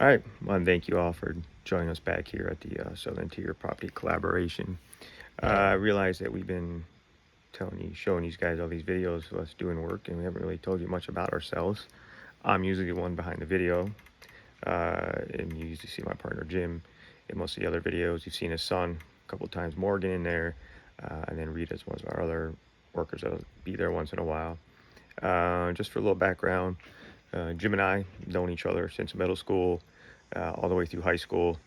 All right. Well, and thank you all for joining us back here at the Southern Tier Property Collaboration. I realize that we've been showing you guys all these videos of us doing work, and we haven't really told you much about ourselves. I'm usually the one behind the video, and you usually see my partner Jim in most of the other videos. You've seen his son a couple times, Morgan, in there, and then Rita's one of our other workers that'll be there once in a while. Just for a little background, Jim and I known each other since middle school, all the way through high school.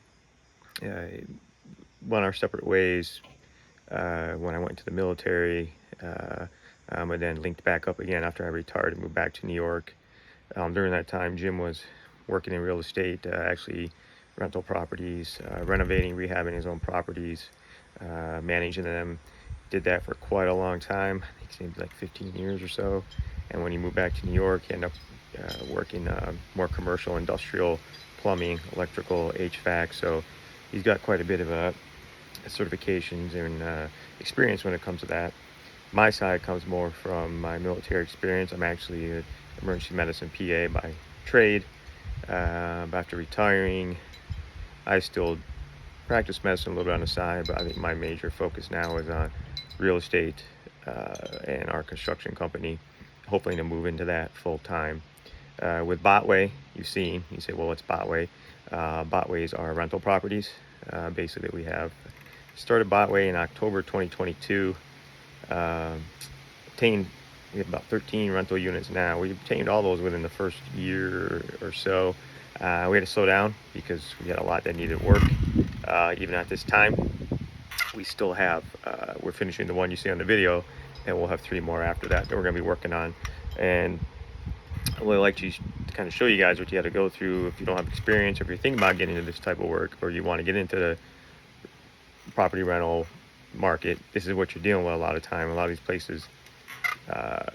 Went our separate ways when I went into the military, and then linked back up again after I retired and moved back to New York. During that time, Jim was working in real estate, actually rental properties, renovating, rehabbing his own properties, managing them. Did that for quite a long time. I think it seemed like 15 years or so. And when he moved back to New York, he ended up working more commercial, industrial, plumbing, electrical, HVAC. So he's got quite a bit of certifications and experience when it comes to that. My side comes more from my military experience. I'm actually an emergency medicine PA by trade. After retiring, I still practice medicine a little bit on the side, but I think my major focus now is on real estate and our construction company, hoping to move into that full time. With Bottway, you say, well, what's Bottway? Bottways are rental properties. Basically, we have started Bottway in October 2022. We have about 13 rental units now. We obtained all those within the first year or so. We had to slow down because we had a lot that needed work. Even at this time, we still have, we're finishing the one you see on the video, and we'll have 3 more after that we're going to be working on. And I really like to kind of show you guys what you had to go through if you don't have experience, or if you're thinking about getting into this type of work, or you want to get into the property rental market. This is what you're dealing with a lot of time. A lot of these places,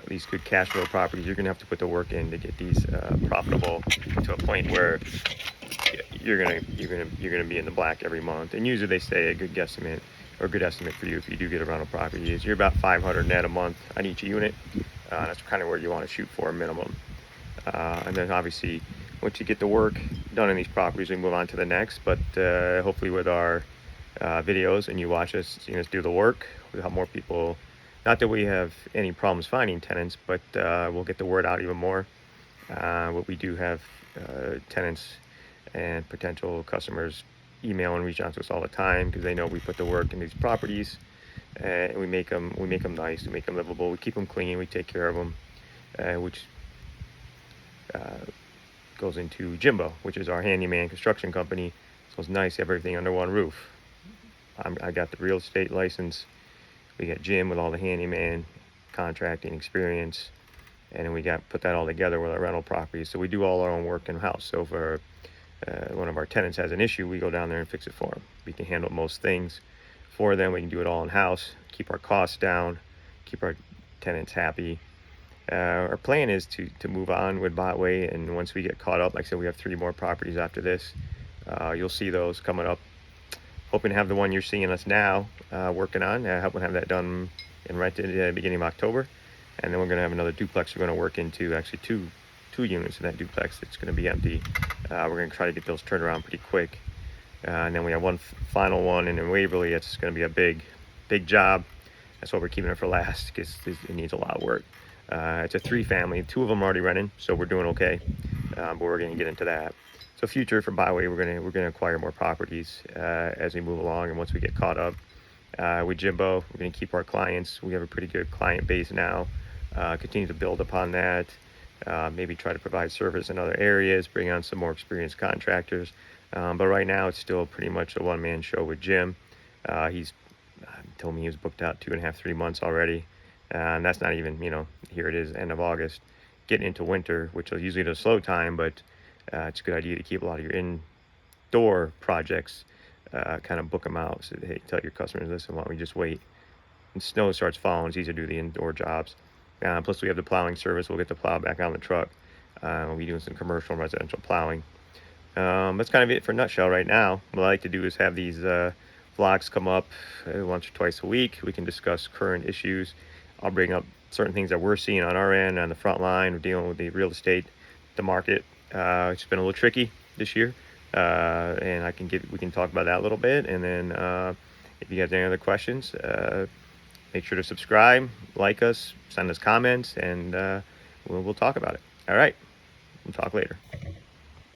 these good cash flow properties, you're gonna have to put the work in to get these profitable to a point where you're gonna be in the black every month. And usually they say a good guesstimate or a good estimate for you if you do get a rental property is you're about 500 net a month on each unit. That's kind of where you want to shoot for minimum. And then obviously once you get the work done in these properties, we move on to the next. But hopefully with our videos and you watch us, seeing us do the work, we'll have more people. Not that we have any problems finding tenants, but we'll get the word out even more. What we do have tenants and potential customers email and reach out to us all the time because they know we put the work in these properties, and we make them nice, we make them livable, we keep them clean, we take care of them, which goes into Jimbo, which is our handyman construction company. So it's nice to have everything under one roof. I got the real estate license. We got Jim with all the handyman contracting experience, and then we put that all together with our rental properties. So we do all our own work in house. So if one of our tenants has an issue, we go down there and fix it for them. We can handle most things for them. We can do it all in house, keep our costs down, keep our tenants happy. Our plan is to move on with Bottway, and once we get caught up, like I said, we have 3 more properties after this. You'll see those coming up. Hoping to have the one you're seeing us now working on. Hoping to have that done and rented at the beginning of October. And then we're going to have another duplex we're going to work into, actually two units in that duplex that's going to be empty. We're going to try to get those turned around pretty quick. And then we have one final one in Waverly. It's going to be a big job. That's why we're keeping it for last, because it needs a lot of work. It's a 3-family. 2 of them are already renting, so we're doing okay. But we're going to get into that. So future for Bottway, we're gonna acquire more properties as we move along, and once we get caught up with Jimbo, we're gonna keep our clients. We have a pretty good client base now. Continue to build upon that. Maybe try to provide service in other areas. Bring on some more experienced contractors. But right now, it's still pretty much a one-man show with Jim. He's told me he was booked out 2.5, 3 months already, and that's not even here it is, end of August, getting into winter, which is usually the slow time, but it's a good idea to keep a lot of your indoor projects, kind of book them out. So, hey, tell your customers, listen, why don't we just wait? And snow starts falling, it's easier to do the indoor jobs. Plus, we have the plowing service. We'll get the plow back on the truck. We'll be doing some commercial and residential plowing. That's kind of it for a nutshell right now. What I like to do is have these vlogs come up once or twice a week. We can discuss current issues. I'll bring up certain things that we're seeing on our end, on the front line. We're dealing with the real estate, the market. It's been a little tricky this year. and we can talk about that a little bit. And then if you guys have any other questions, make sure to subscribe, like us, send us comments, and we'll talk about it. All right, we'll talk later.